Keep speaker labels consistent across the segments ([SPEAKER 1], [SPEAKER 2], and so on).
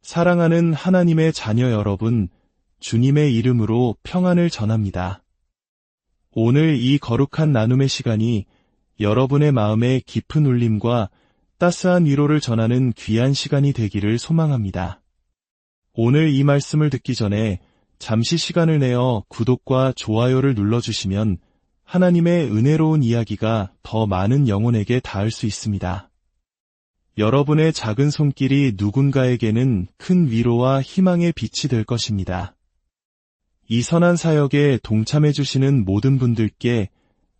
[SPEAKER 1] 사랑하는 하나님의 자녀 여러분, 주님의 이름으로 평안을 전합니다. 오늘 이 거룩한 나눔의 시간이 여러분의 마음에 깊은 울림과 따스한 위로를 전하는 귀한 시간이 되기를 소망합니다. 오늘 이 말씀을 듣기 전에 잠시 시간을 내어 구독과 좋아요를 눌러주시면 하나님의 은혜로운 이야기가 더 많은 영혼에게 닿을 수 있습니다. 여러분의 작은 손길이 누군가에게는 큰 위로와 희망의 빛이 될 것입니다. 이 선한 사역에 동참해 주시는 모든 분들께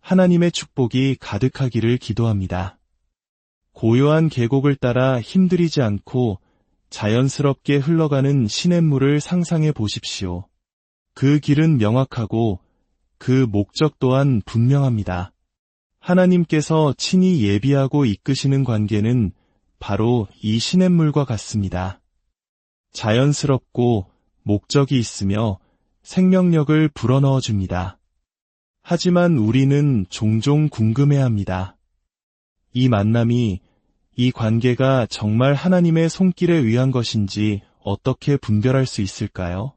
[SPEAKER 1] 하나님의 축복이 가득하기를 기도합니다. 고요한 계곡을 따라 힘들이지 않고 자연스럽게 흘러가는 시냇물을 상상해 보십시오. 그 길은 명확하고 그 목적 또한 분명합니다. 하나님께서 친히 예비하고 이끄시는 관계는 바로 이 시냇물과 같습니다. 자연스럽고 목적이 있으며 생명력을 불어넣어 줍니다. 하지만 우리는 종종 궁금해합니다. 이 만남이, 이 관계가 정말 하나님의 손길에 의한 것인지 어떻게 분별할 수 있을까요?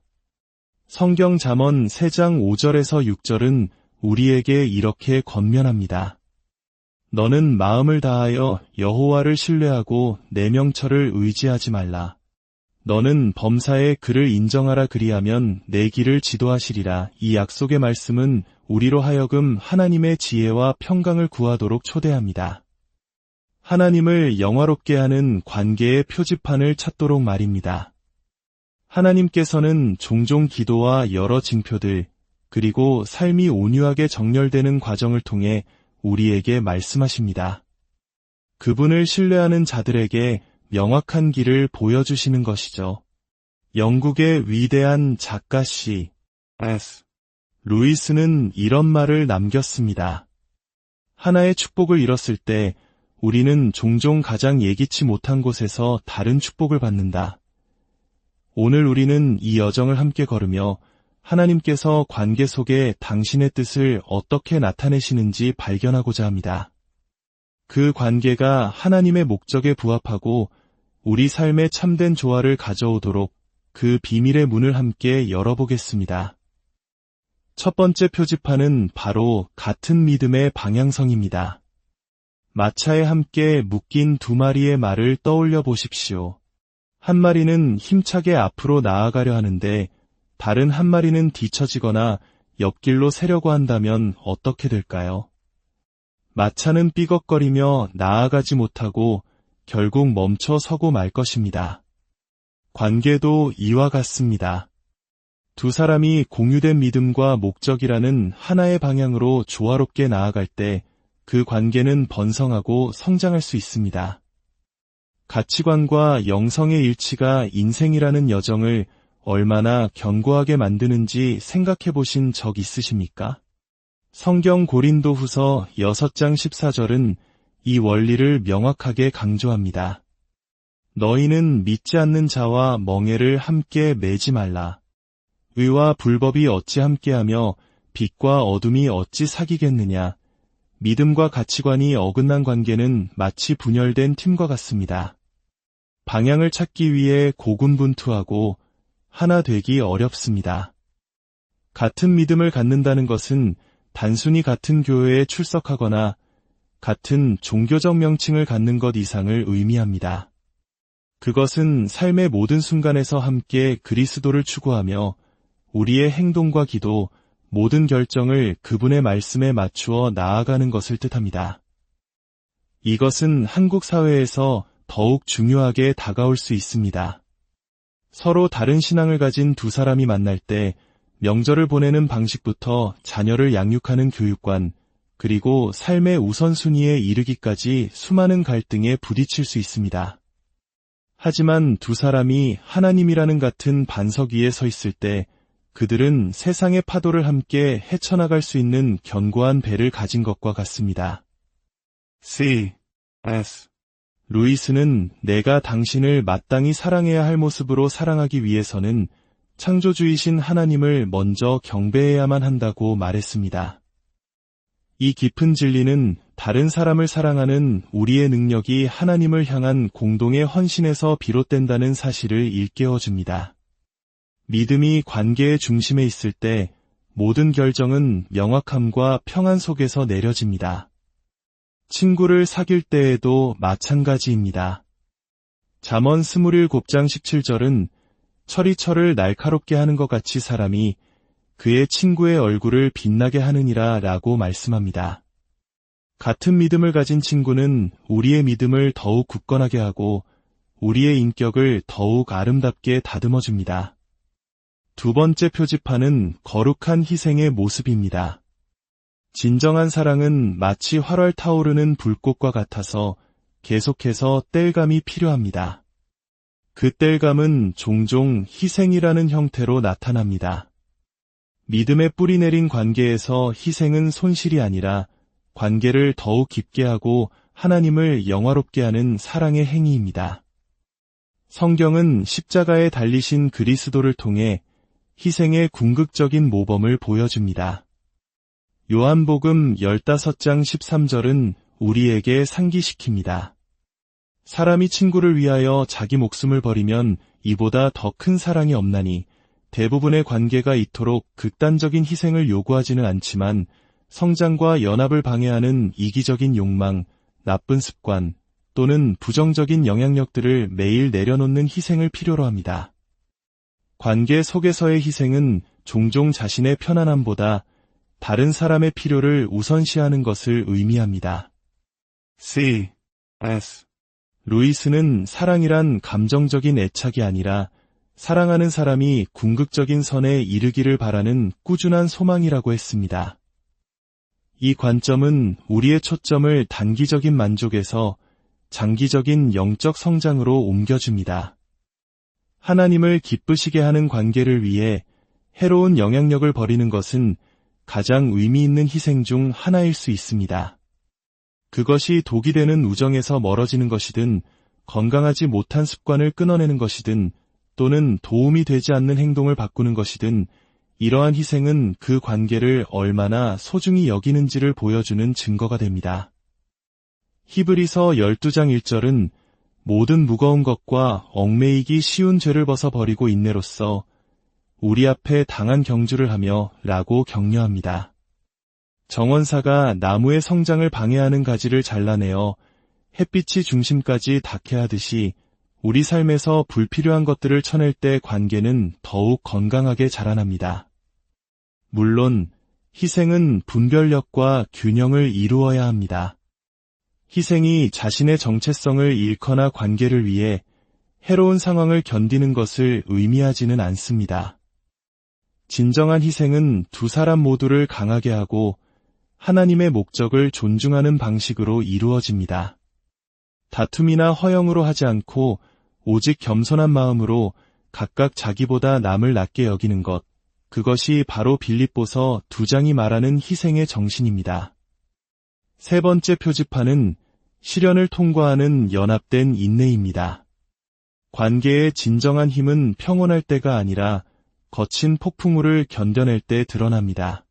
[SPEAKER 1] 성경 잠언 3장 5절에서 6절은 우리에게 이렇게 권면합니다. 너는 마음을 다하여 여호와를 신뢰하고 내 명철을 의지하지 말라. 너는 범사에 그를 인정하라 그리하면 내 길을 지도하시리라. 이 약속의 말씀은 우리로 하여금 하나님의 지혜와 평강을 구하도록 초대합니다. 하나님을 영화롭게 하는 관계의 표지판을 찾도록 말입니다. 하나님께서는 종종 기도와 여러 징표들, 그리고 삶이 온유하게 정렬되는 과정을 통해 우리에게 말씀하십니다. 그분을 신뢰하는 자들에게 명확한 길을 보여주시는 것이죠. 영국의 위대한 작가 C.S. 루이스는 이런 말을 남겼습니다. 하나의 축복을 잃었을 때 우리는 종종 가장 예기치 못한 곳에서 다른 축복을 받는다. 오늘 우리는 이 여정을 함께 걸으며 하나님께서 관계 속에 당신의 뜻을 어떻게 나타내시는지 발견하고자 합니다. 그 관계가 하나님의 목적에 부합하고 우리 삶에 참된 조화를 가져오도록 그 비밀의 문을 함께 열어보겠습니다. 첫 번째 표지판은 바로 같은 믿음의 방향성입니다. 마차에 함께 묶인 2마리의 말을 떠올려 보십시오. 한 마리는 힘차게 앞으로 나아가려 하는데 다른 한 마리는 뒤처지거나 옆길로 새려고 한다면 어떻게 될까요? 마차는 삐걱거리며 나아가지 못하고 결국 멈춰 서고 말 것입니다. 관계도 이와 같습니다. 두 사람이 공유된 믿음과 목적이라는 하나의 방향으로 조화롭게 나아갈 때 그 관계는 번성하고 성장할 수 있습니다. 가치관과 영성의 일치가 인생이라는 여정을 얼마나 견고하게 만드는지 생각해 보신 적 있으십니까? 성경 고린도후서 6장 14절은 이 원리를 명확하게 강조합니다. 너희는 믿지 않는 자와 멍에를 함께 매지 말라. 의와 불법이 어찌 함께하며 빛과 어둠이 어찌 사귀겠느냐. 믿음과 가치관이 어긋난 관계는 마치 분열된 팀과 같습니다. 방향을 찾기 위해 고군분투하고 하나 되기 어렵습니다. 같은 믿음을 갖는다는 것은 단순히 같은 교회에 출석하거나 같은 종교적 명칭을 갖는 것 이상을 의미합니다. 그것은 삶의 모든 순간에서 함께 그리스도를 추구하며 우리의 행동과 기도, 모든 결정을 그분의 말씀에 맞추어 나아가는 것을 뜻합니다. 이것은 한국 사회에서 더욱 중요하게 다가올 수 있습니다. 서로 다른 신앙을 가진 두 사람이 만날 때 명절을 보내는 방식부터 자녀를 양육하는 교육관, 그리고 삶의 우선순위에 이르기까지 수많은 갈등에 부딪힐 수 있습니다. 하지만 두 사람이 하나님이라는 같은 반석 위에 서 있을 때 그들은 세상의 파도를 함께 헤쳐나갈 수 있는 견고한 배를 가진 것과 같습니다. C.S. 루이스는 내가 당신을 마땅히 사랑해야 할 모습으로 사랑하기 위해서는 창조주이신 하나님을 먼저 경배해야만 한다고 말했습니다. 이 깊은 진리는 다른 사람을 사랑하는 우리의 능력이 하나님을 향한 공동의 헌신에서 비롯된다는 사실을 일깨워줍니다. 믿음이 관계의 중심에 있을 때 모든 결정은 명확함과 평안 속에서 내려집니다. 친구를 사귈 때에도 마찬가지입니다. 잠언 27장 17절은 철이 철을 날카롭게 하는 것 같이 사람이 그의 친구의 얼굴을 빛나게 하느니라 라고 말씀합니다. 같은 믿음을 가진 친구는 우리의 믿음을 더욱 굳건하게 하고 우리의 인격을 더욱 아름답게 다듬어줍니다. 두 번째 표지판은 거룩한 희생의 모습입니다. 진정한 사랑은 마치 활활 타오르는 불꽃과 같아서 계속해서 땔감이 필요합니다. 그 땔감은 종종 희생이라는 형태로 나타납니다. 믿음의 뿌리 내린 관계에서 희생은 손실이 아니라 관계를 더욱 깊게 하고 하나님을 영화롭게 하는 사랑의 행위입니다. 성경은 십자가에 달리신 그리스도를 통해 희생의 궁극적인 모범을 보여줍니다. 요한복음 15장 13절은 우리에게 상기시킵니다. 사람이 친구를 위하여 자기 목숨을 버리면 이보다 더 큰 사랑이 없나니 대부분의 관계가 이토록 극단적인 희생을 요구하지는 않지만 성장과 연합을 방해하는 이기적인 욕망, 나쁜 습관 또는 부정적인 영향력들을 매일 내려놓는 희생을 필요로 합니다. 관계 속에서의 희생은 종종 자신의 편안함보다 다른 사람의 필요를 우선시하는 것을 의미합니다. C.S. 루이스는 사랑이란 감정적인 애착이 아니라 사랑하는 사람이 궁극적인 선에 이르기를 바라는 꾸준한 소망이라고 했습니다. 이 관점은 우리의 초점을 단기적인 만족에서 장기적인 영적 성장으로 옮겨줍니다. 하나님을 기쁘시게 하는 관계를 위해 해로운 영향력을 버리는 것은 가장 의미 있는 희생 중 하나일 수 있습니다. 그것이 독이 되는 우정에서 멀어지는 것이든 건강하지 못한 습관을 끊어내는 것이든 또는 도움이 되지 않는 행동을 바꾸는 것이든 이러한 희생은 그 관계를 얼마나 소중히 여기는지를 보여주는 증거가 됩니다. 히브리서 12장 1절은 모든 무거운 것과 얽매이기 쉬운 죄를 벗어버리고 인내로써 우리 앞에 당한 경주를 하며 라고 격려합니다. 정원사가 나무의 성장을 방해하는 가지를 잘라내어 햇빛이 중심까지 닿게 하듯이 우리 삶에서 불필요한 것들을 쳐낼 때 관계는 더욱 건강하게 자라납니다. 물론 희생은 분별력과 균형을 이루어야 합니다. 희생이 자신의 정체성을 잃거나 관계를 위해 해로운 상황을 견디는 것을 의미하지는 않습니다. 진정한 희생은 두 사람 모두를 강하게 하고 하나님의 목적을 존중하는 방식으로 이루어집니다. 다툼이나 허영으로 하지 않고 오직 겸손한 마음으로 각각 자기보다 남을 낮게 여기는 것, 그것이 바로 빌립보서 2장이 말하는 희생의 정신입니다. 세 번째 표지판은 시련을 통과하는 연합된 인내입니다. 관계의 진정한 힘은 평온할 때가 아니라 거친 폭풍우를 견뎌낼 때 드러납니다.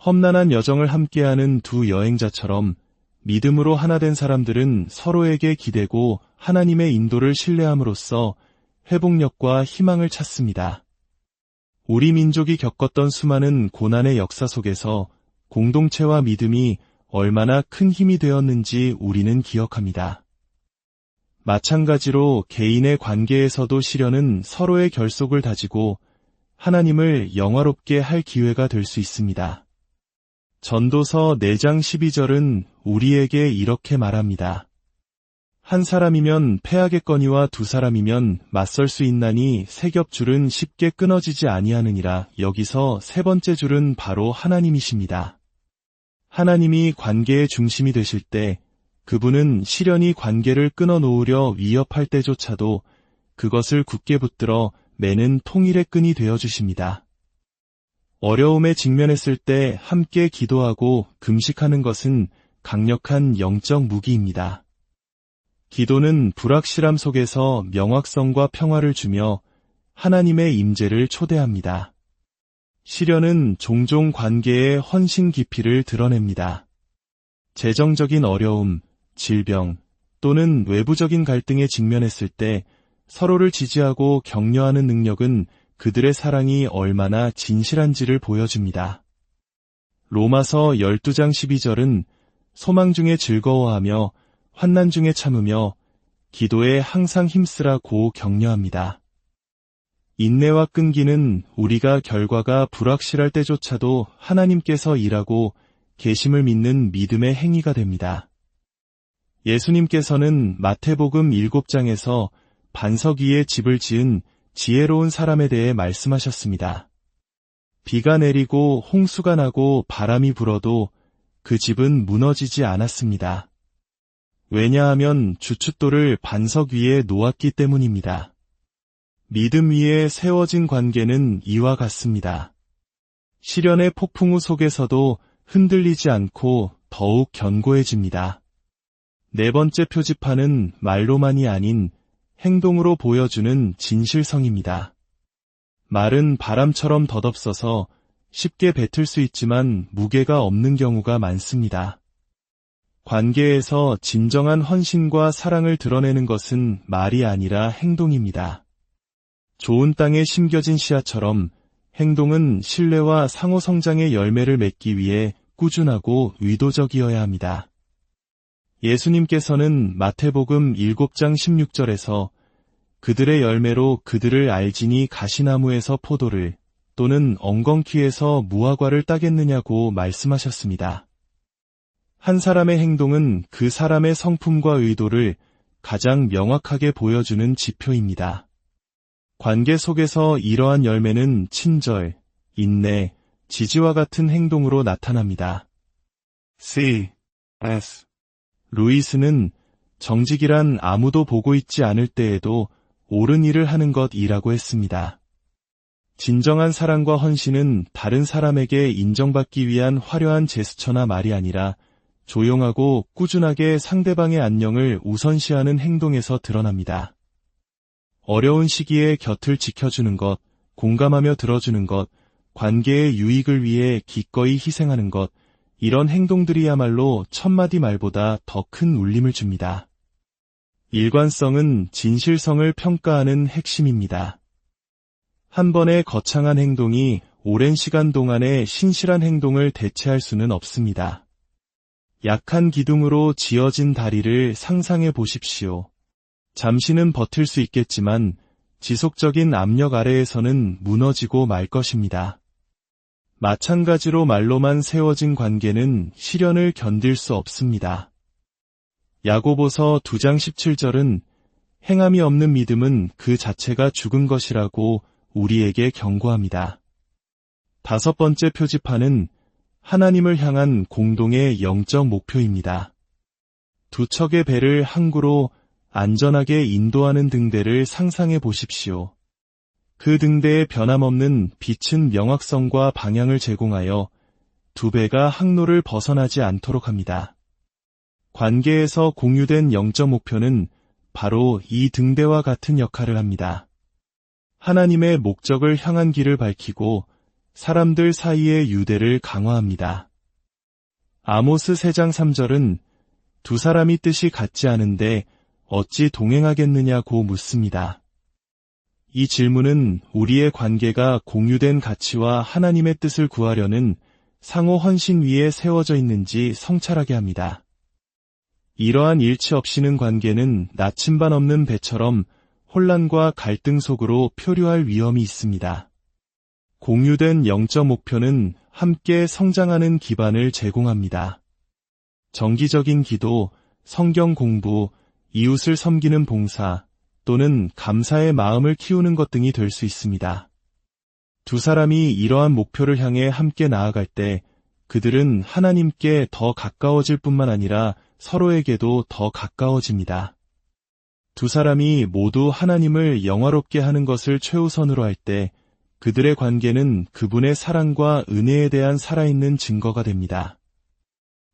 [SPEAKER 1] 험난한 여정을 함께하는 두 여행자처럼 믿음으로 하나 된 사람들은 서로에게 기대고 하나님의 인도를 신뢰함으로써 회복력과 희망을 찾습니다. 우리 민족이 겪었던 수많은 고난의 역사 속에서 공동체와 믿음이 얼마나 큰 힘이 되었는지 우리는 기억합니다. 마찬가지로 개인의 관계에서도 시련은 서로의 결속을 다지고 하나님을 영화롭게 할 기회가 될 수 있습니다. 전도서 4장 12절은 우리에게 이렇게 말합니다. 한 사람이면 패하겠거니와 두 사람이면 맞설 수 있나니 세 겹줄은 쉽게 끊어지지 아니하느니라. 여기서 세 번째 줄은 바로 하나님이십니다. 하나님이 관계의 중심이 되실 때 그분은 시련이 관계를 끊어놓으려 위협할 때조차도 그것을 굳게 붙들어 매는 통일의 끈이 되어주십니다. 어려움에 직면했을 때 함께 기도하고 금식하는 것은 강력한 영적 무기입니다. 기도는 불확실함 속에서 명확성과 평화를 주며 하나님의 임재를 초대합니다. 시련은 종종 관계의 헌신 깊이를 드러냅니다. 재정적인 어려움, 질병 또는 외부적인 갈등에 직면했을 때 서로를 지지하고 격려하는 능력은 그들의 사랑이 얼마나 진실한지를 보여줍니다. 로마서 12장 12절은 소망 중에 즐거워하며 환난 중에 참으며 기도에 항상 힘쓰라고 격려합니다. 인내와 끈기는 우리가 결과가 불확실할 때조차도 하나님께서 일하고 계심을 믿는 믿음의 행위가 됩니다. 예수님께서는 마태복음 7장에서 반석 위에 집을 지은 지혜로운 사람에 대해 말씀하셨습니다. 비가 내리고 홍수가 나고 바람이 불어도 그 집은 무너지지 않았습니다. 왜냐하면 주춧돌을 반석 위에 놓았기 때문입니다. 믿음 위에 세워진 관계는 이와 같습니다. 시련의 폭풍우 속에서도 흔들리지 않고 더욱 견고해집니다. 네 번째 표지판은 말로만이 아닌 행동으로 보여주는 진실성입니다. 말은 바람처럼 덧없어서 쉽게 뱉을 수 있지만 무게가 없는 경우가 많습니다. 관계에서 진정한 헌신과 사랑을 드러내는 것은 말이 아니라 행동입니다. 좋은 땅에 심겨진 씨앗처럼 행동은 신뢰와 상호 성장의 열매를 맺기 위해 꾸준하고 의도적이어야 합니다. 예수님께서는 마태복음 7장 16절에서 그들의 열매로 그들을 알지니 가시나무에서 포도를 또는 엉겅퀴에서 무화과를 따겠느냐고 말씀하셨습니다. 한 사람의 행동은 그 사람의 성품과 의도를 가장 명확하게 보여주는 지표입니다. 관계 속에서 이러한 열매는 친절, 인내, 지지와 같은 행동으로 나타납니다. C.S. 루이스는 정직이란 아무도 보고 있지 않을 때에도 옳은 일을 하는 것이라고 했습니다. 진정한 사랑과 헌신은 다른 사람에게 인정받기 위한 화려한 제스처나 말이 아니라 조용하고 꾸준하게 상대방의 안녕을 우선시하는 행동에서 드러납니다. 어려운 시기에 곁을 지켜주는 것, 공감하며 들어주는 것, 관계의 유익을 위해 기꺼이 희생하는 것, 이런 행동들이야말로 천마디 말보다 더 큰 울림을 줍니다. 일관성은 진실성을 평가하는 핵심입니다. 한 번의 거창한 행동이 오랜 시간 동안의 신실한 행동을 대체할 수는 없습니다. 약한 기둥으로 지어진 다리를 상상해 보십시오. 잠시는 버틸 수 있겠지만 지속적인 압력 아래에서는 무너지고 말 것입니다. 마찬가지로 말로만 세워진 관계는 시련을 견딜 수 없습니다. 야고보서 2장 17절은 행함이 없는 믿음은 그 자체가 죽은 것이라고 우리에게 경고합니다. 다섯 번째 표지판은 하나님을 향한 공동의 영적 목표입니다. 두 척의 배를 항구로 안전하게 인도하는 등대를 상상해 보십시오. 그 등대의 변함없는 빛은 명확성과 방향을 제공하여 두 배가 항로를 벗어나지 않도록 합니다. 관계에서 공유된 영적 목표는 바로 이 등대와 같은 역할을 합니다. 하나님의 목적을 향한 길을 밝히고 사람들 사이의 유대를 강화합니다. 아모스 3장 3절은 두 사람이 뜻이 같지 않은데 어찌 동행하겠느냐고 묻습니다. 이 질문은 우리의 관계가 공유된 가치와 하나님의 뜻을 구하려는 상호 헌신 위에 세워져 있는지 성찰하게 합니다. 이러한 일치 없이는 관계는 나침반 없는 배처럼 혼란과 갈등 속으로 표류할 위험이 있습니다. 공유된 영적 목표는 함께 성장하는 기반을 제공합니다. 정기적인 기도, 성경 공부, 이웃을 섬기는 봉사 또는 감사의 마음을 키우는 것 등이 될 수 있습니다. 두 사람이 이러한 목표를 향해 함께 나아갈 때 그들은 하나님께 더 가까워질 뿐만 아니라 서로에게도 더 가까워집니다. 두 사람이 모두 하나님을 영화롭게 하는 것을 최우선으로 할 때 그들의 관계는 그분의 사랑과 은혜에 대한 살아있는 증거가 됩니다.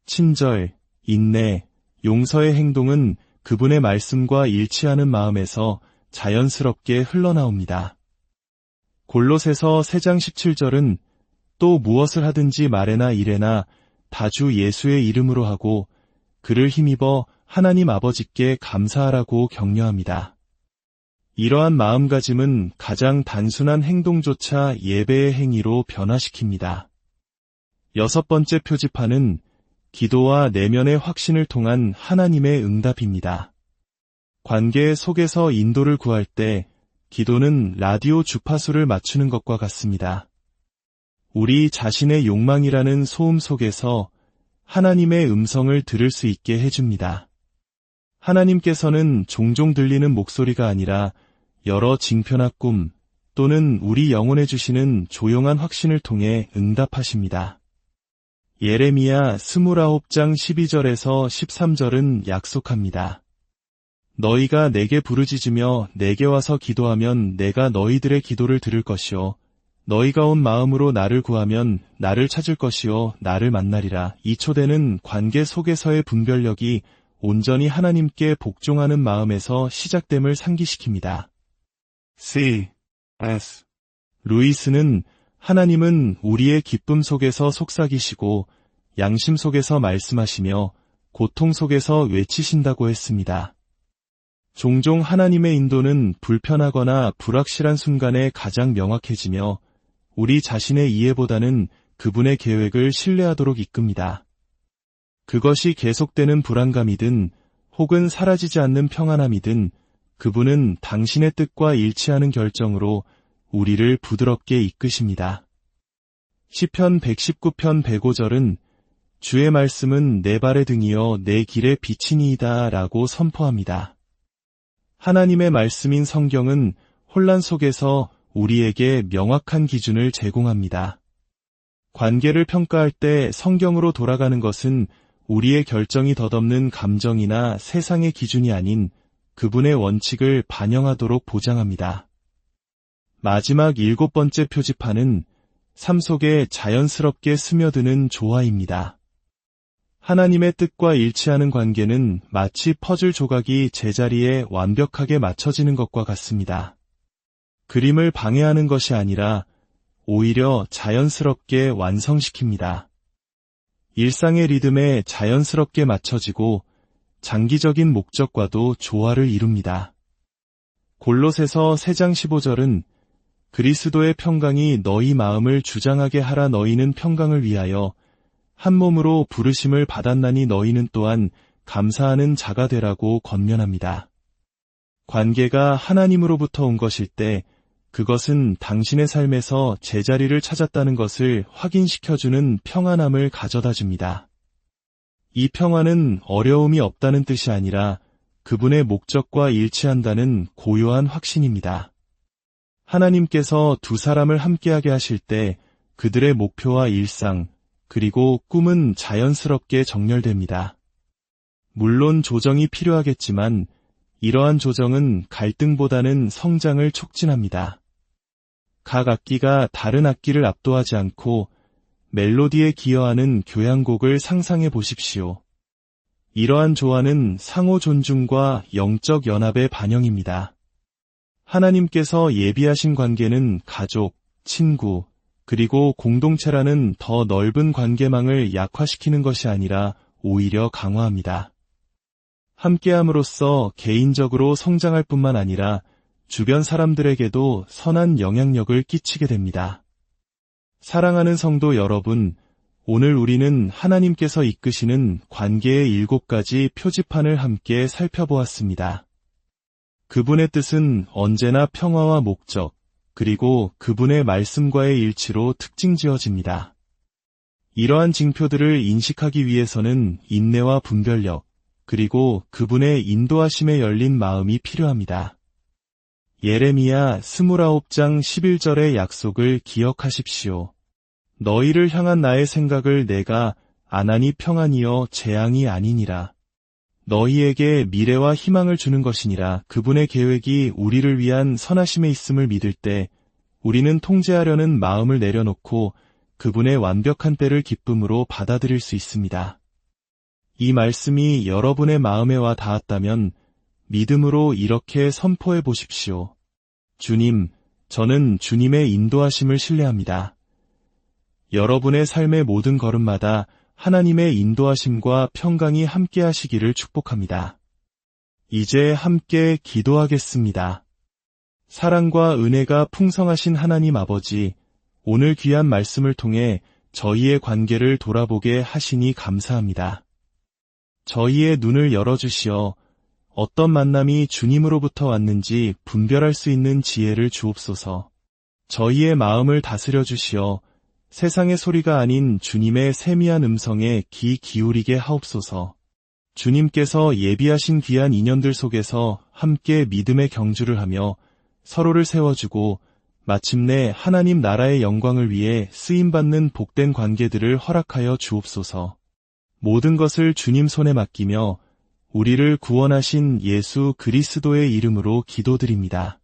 [SPEAKER 1] 친절, 인내, 용서의 행동은 그분의 말씀과 일치하는 마음에서 자연스럽게 흘러나옵니다. 골로새서 3장 17절은 또 무엇을 하든지 말에나 일에나 다 주 예수의 이름으로 하고 그를 힘입어 하나님 아버지께 감사하라고 격려합니다. 이러한 마음가짐은 가장 단순한 행동조차 예배의 행위로 변화시킵니다. 6번째 표지판은 기도와 내면의 확신을 통한 하나님의 응답입니다. 관계 속에서 인도를 구할 때 기도는 라디오 주파수를 맞추는 것과 같습니다. 우리 자신의 욕망이라는 소음 속에서 하나님의 음성을 들을 수 있게 해줍니다. 하나님께서는 종종 들리는 목소리가 아니라 여러 징표나 꿈 또는 우리 영혼에 주시는 조용한 확신을 통해 응답하십니다. 예레미야 29장 12절에서 13절은 약속합니다. 너희가 내게 부르짖으며 내게 와서 기도하면 내가 너희들의 기도를 들을 것이요 너희가 온 마음으로 나를 구하면 나를 찾을 것이요 나를 만나리라. 이 초대는 관계 속에서의 분별력이 온전히 하나님께 복종하는 마음에서 시작됨을 상기시킵니다. C.S. 루이스는 하나님은 우리의 기쁨 속에서 속삭이시고 양심 속에서 말씀하시며 고통 속에서 외치신다고 했습니다. 종종 하나님의 인도는 불편하거나 불확실한 순간에 가장 명확해지며 우리 자신의 이해보다는 그분의 계획을 신뢰하도록 이끕니다. 그것이 계속되는 불안감이든 혹은 사라지지 않는 평안함이든 그분은 당신의 뜻과 일치하는 결정으로 우리를 부드럽게 이끄십니다. 시편 119편 105절은 주의 말씀은 내 발의 등이요 내 길의 빛이니이다 라고 선포합니다. 하나님의 말씀인 성경은 혼란 속에서 우리에게 명확한 기준을 제공합니다. 관계를 평가할 때 성경으로 돌아가는 것은 우리의 결정이 덧없는 감정이나 세상의 기준이 아닌 그분의 원칙을 반영하도록 보장합니다. 마지막 7번째 표지판은 삶 속에 자연스럽게 스며드는 조화입니다. 하나님의 뜻과 일치하는 관계는 마치 퍼즐 조각이 제자리에 완벽하게 맞춰지는 것과 같습니다. 그림을 방해하는 것이 아니라 오히려 자연스럽게 완성시킵니다. 일상의 리듬에 자연스럽게 맞춰지고 장기적인 목적과도 조화를 이룹니다. 골로새서 3장 15절은 그리스도의 평강이 너희 마음을 주장하게 하라. 너희는 평강을 위하여 한 몸으로 부르심을 받았나니 너희는 또한 감사하는 자가 되라고 권면합니다. 관계가 하나님으로부터 온 것일 때 그것은 당신의 삶에서 제자리를 찾았다는 것을 확인시켜주는 평안함을 가져다 줍니다. 이 평안은 어려움이 없다는 뜻이 아니라 그분의 목적과 일치한다는 고요한 확신입니다. 하나님께서 두 사람을 함께하게 하실 때 그들의 목표와 일상, 그리고 꿈은 자연스럽게 정렬됩니다. 물론 조정이 필요하겠지만 이러한 조정은 갈등보다는 성장을 촉진합니다. 각 악기가 다른 악기를 압도하지 않고 멜로디에 기여하는 교향곡을 상상해 보십시오. 이러한 조화는 상호 존중과 영적 연합의 반영입니다. 하나님께서 예비하신 관계는 가족, 친구, 그리고 공동체라는 더 넓은 관계망을 약화시키는 것이 아니라 오히려 강화합니다. 함께함으로써 개인적으로 성장할 뿐만 아니라 주변 사람들에게도 선한 영향력을 끼치게 됩니다. 사랑하는 성도 여러분, 오늘 우리는 하나님께서 이끄시는 관계의 7가지 표지판을 함께 살펴보았습니다. 그분의 뜻은 언제나 평화와 목적, 그리고 그분의 말씀과의 일치로 특징지어집니다. 이러한 징표들을 인식하기 위해서는 인내와 분별력, 그리고 그분의 인도하심에 열린 마음이 필요합니다. 예레미야 29장 11절의 약속을 기억하십시오. 너희를 향한 나의 생각을 내가 안하니 평안이여 재앙이 아니니라. 너희에게 미래와 희망을 주는 것이니라. 그분의 계획이 우리를 위한 선하심에 있음을 믿을 때 우리는 통제하려는 마음을 내려놓고 그분의 완벽한 때를 기쁨으로 받아들일 수 있습니다. 이 말씀이 여러분의 마음에 와 닿았다면 믿음으로 이렇게 선포해 보십시오. 주님, 저는 주님의 인도하심을 신뢰합니다. 여러분의 삶의 모든 걸음마다 하나님의 인도하심과 평강이 함께 하시기를 축복합니다. 이제 함께 기도하겠습니다. 사랑과 은혜가 풍성하신 하나님 아버지, 오늘 귀한 말씀을 통해 저희의 관계를 돌아보게 하시니 감사합니다. 저희의 눈을 열어주시어 어떤 만남이 주님으로부터 왔는지 분별할 수 있는 지혜를 주옵소서. 저희의 마음을 다스려 주시어 세상의 소리가 아닌 주님의 세미한 음성에 귀 기울이게 하옵소서. 주님께서 예비하신 귀한 인연들 속에서 함께 믿음의 경주를 하며 서로를 세워주고 마침내 하나님 나라의 영광을 위해 쓰임받는 복된 관계들을 허락하여 주옵소서. 모든 것을 주님 손에 맡기며 우리를 구원하신 예수 그리스도의 이름으로 기도드립니다.